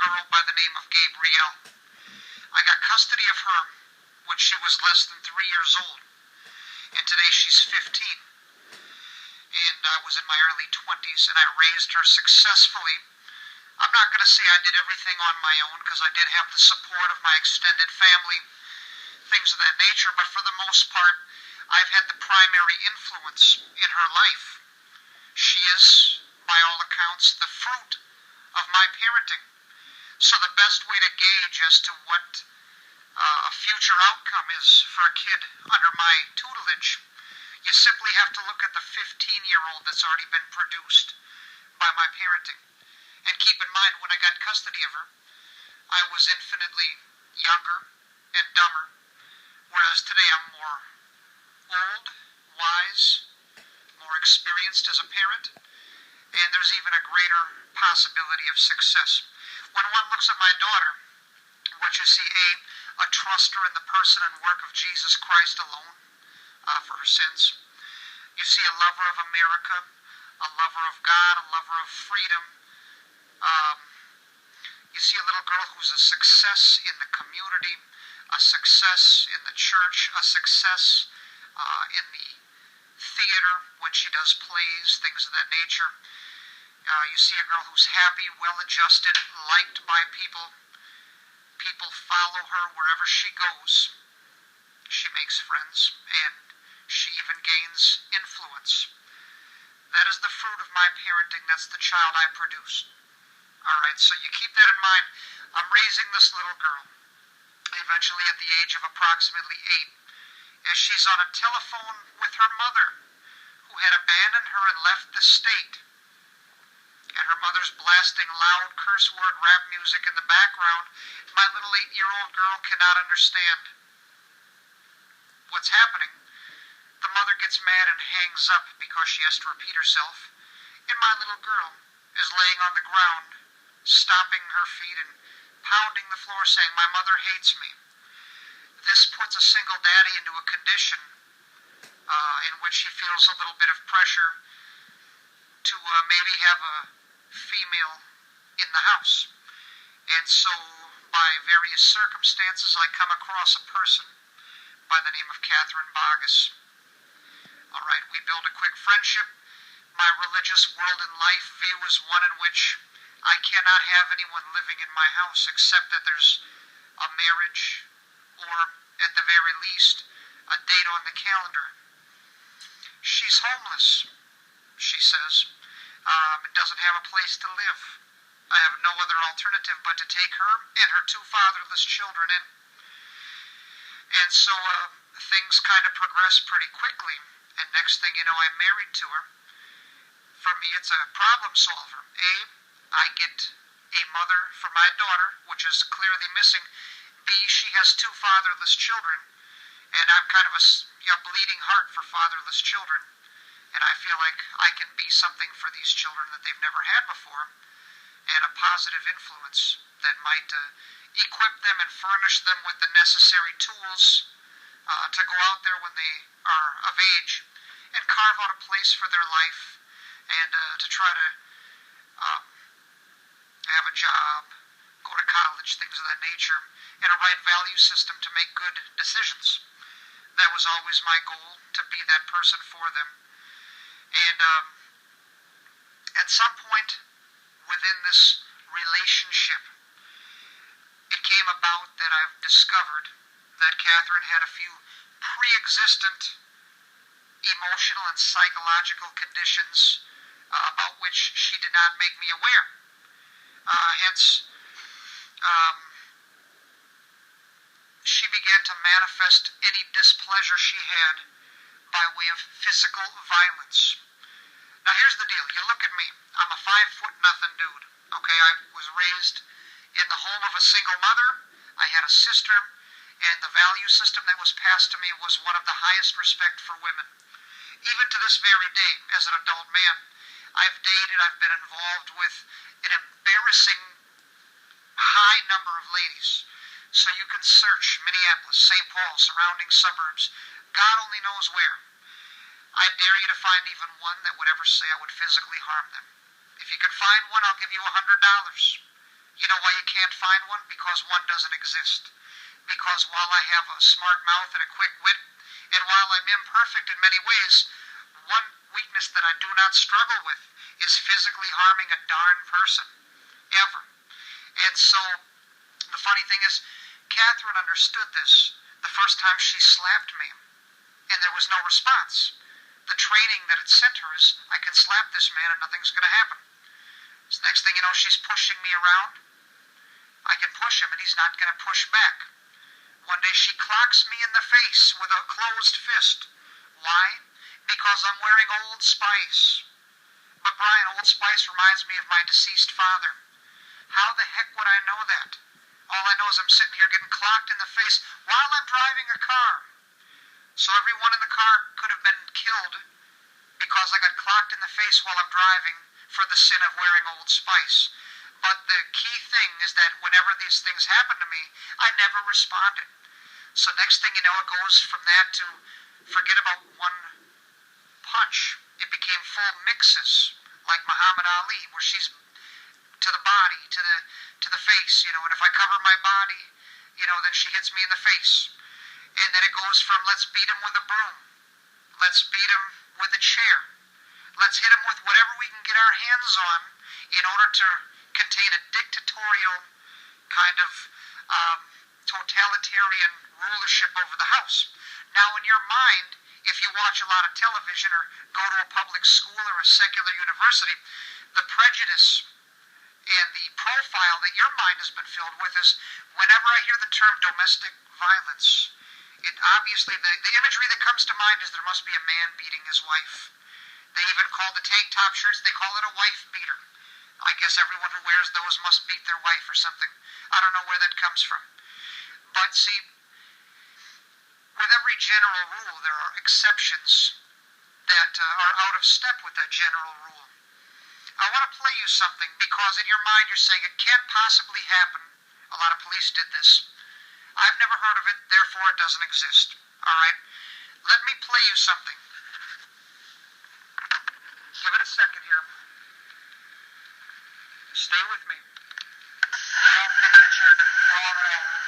girl by the name of Gabrielle. I got custody of her when she was less than 3 years old, and today she's 15. And I was in my early 20s, and I raised her successfully. I'm not going to say I did everything on my own, because I did have the support of my extended family, things of that nature, but for the most part, I've had the primary influence in her life. She is, by all accounts, the fruit of my parenting. So the best way to gauge as to what a future outcome is for a kid under my tutelage, you simply have to look at the 15-year-old that's already been produced by my parenting. And keep in mind, when I got custody of her, I was infinitely younger and dumber, whereas today I'm more old, wise, more experienced as a parent, and there's even a greater possibility of success. When one looks at my daughter, what you see, a truster in the person and work of Jesus Christ alone for her sins. You see a lover of America, a lover of God, a lover of freedom. You see a little girl who's a success in the community, a success in the church, a success in the theater when she does plays, things of that nature. You see a girl who's happy, well-adjusted, liked by people. People follow her wherever she goes. She makes friends, and she even gains influence. That is the fruit of my parenting. That's the child I produced. All right, so you keep that in mind. I'm raising this little girl, eventually at the age of approximately 8, as she's on a telephone with her mother, who had abandoned her and left the state. And her mother's blasting loud curse word rap music in the background. My little 8-year-old girl cannot understand what's happening. The mother gets mad and hangs up because she has to repeat herself. And my little girl is laying on the ground, stomping her feet and pounding the floor, saying, "My mother hates me." This puts a single daddy into a condition in which he feels a little bit of pressure to maybe have a female in the house. And so, by various circumstances, I come across a person by the name of Catherine Bogus. All right, we build a quick friendship. My religious world and life view is one in which I cannot have anyone living in my house except that there's a marriage or, at the very least, a date on the calendar. She's homeless, she says, and doesn't have a place to live. I have no other alternative but to take her and her 2 fatherless children in. And so things kind of progress pretty quickly. And next thing you know, I'm married to her. For me, it's a problem solver. I get a mother for my daughter, which is clearly missing. B, she has 2 fatherless children. And I'm kind of a bleeding heart for fatherless children. And I feel like I can be something for these children that they've never had before. And a positive influence that might equip them and furnish them with the necessary tools to go out there when they are of age and carve out a place for their life and to try to have a job, go to college, things of that nature, and a right value system to make good decisions. That was always my goal, to be that person for them. And at some point within this relationship, it came about that I've discovered that Catherine had a few pre-existent emotional and psychological conditions about which she did not make me aware. Hence, she began to manifest any displeasure she had by way of physical violence. Now here's the deal. You look at me. I'm a 5'0" dude. Okay, I was raised in the home of a single mother. I had a sister, and the value system that was passed to me was one of the highest respect for women. Even to this very day, as an adult man, I've dated, I've been involved with an embarrassing high number of ladies. So you can search Minneapolis, St. Paul, surrounding suburbs, God only knows where. I dare you to find even one that would ever say I would physically harm them. If you can find one, I'll give you $100. You know why you can't find one? Because one doesn't exist. Because while I have a smart mouth and a quick wit, and while I'm imperfect in many ways, one weakness that I do not struggle with is physically harming a darn person. Ever. And so, the funny thing is, Catherine understood this the first time she slapped me, and there was no response. The training that it sent her is, I can slap this man and nothing's going to happen. So next thing you know, she's pushing me around. I can push him and he's not going to push back. One day she clocks me in the face with a closed fist. Why? Because I'm wearing Old Spice. But Brian, Old Spice reminds me of my deceased father. How the heck would I know that? All I know is I'm sitting here getting clocked in the face while I'm driving a car. So everyone in the car could have been killed because I got clocked in the face while I'm driving for the sin of wearing Old Spice. But the key thing is that whenever these things happen to me, I never responded. So next thing you know, it goes from that to forget about one punch. It became full mixes, like Muhammad Ali, where she's to the body, to the face, and if I cover my body, then she hits me in the face. And then it goes from let's beat him with a broom, let's beat him with a chair, let's hit him with whatever we can get our hands on in order to contain a dictatorial kind of totalitarian rulership over the house. Now in your mind, if you watch a lot of television or go to a public school or a secular university, the prejudice and the profile that your mind has been filled with is whenever I hear the term domestic violence, it obviously, the imagery that comes to mind is there must be a man beating his wife. They even call the tank top shirts, they call it a wife beater. I guess everyone who wears those must beat their wife or something. I don't know where that comes from. But see, with every general rule, there are exceptions that are out of step with that general rule. I want to play you something because in your mind you're saying it can't possibly happen. A lot of police did this. I've never heard of it, therefore it doesn't exist. Alright? Let me play you something. Give it a second here. Stay with me. You don't think that you're wrong at all.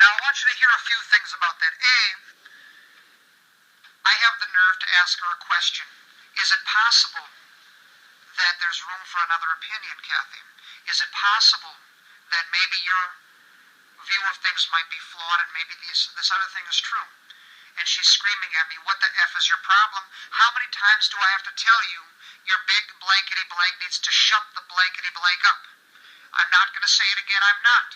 I want you to hear a few things about that. A, I have the nerve to ask her a question. Is it possible that there's room for another opinion, Kathy? Is it possible that maybe your view of things might be flawed and maybe this other thing is true? And she's screaming at me, what the F is your problem? How many times do I have to tell you your big blankety blank needs to shut the blankety blank up? I'm not going to say it again, I'm not.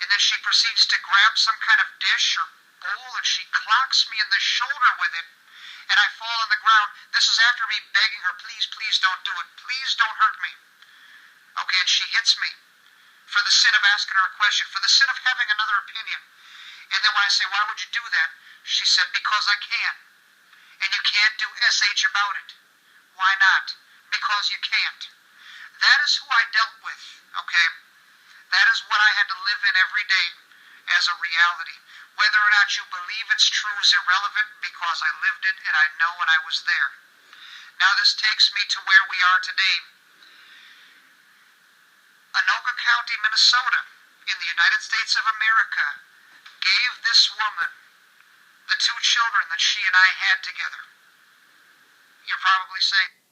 And then she proceeds to grab some kind of dish or bowl and she clocks me in the shoulder with it and I fall on the ground. This is after me begging her, please, please don't do it. Please don't hurt me. Okay, and she hits me for the sin of asking her a question, for the sin of having another opinion. And then when I say, why would you do that? She said, because I can. And you can't do SH about it. Why not? Because you can't. That is who I dealt with, okay? That is what I had to live in every day as a reality. Whether or not you believe it's true is irrelevant because I lived it and I know and I was there. Now this takes me to where we are today. Anoka County, Minnesota, in the United States of America, gave this woman the 2 children that she and I had together. You're probably saying,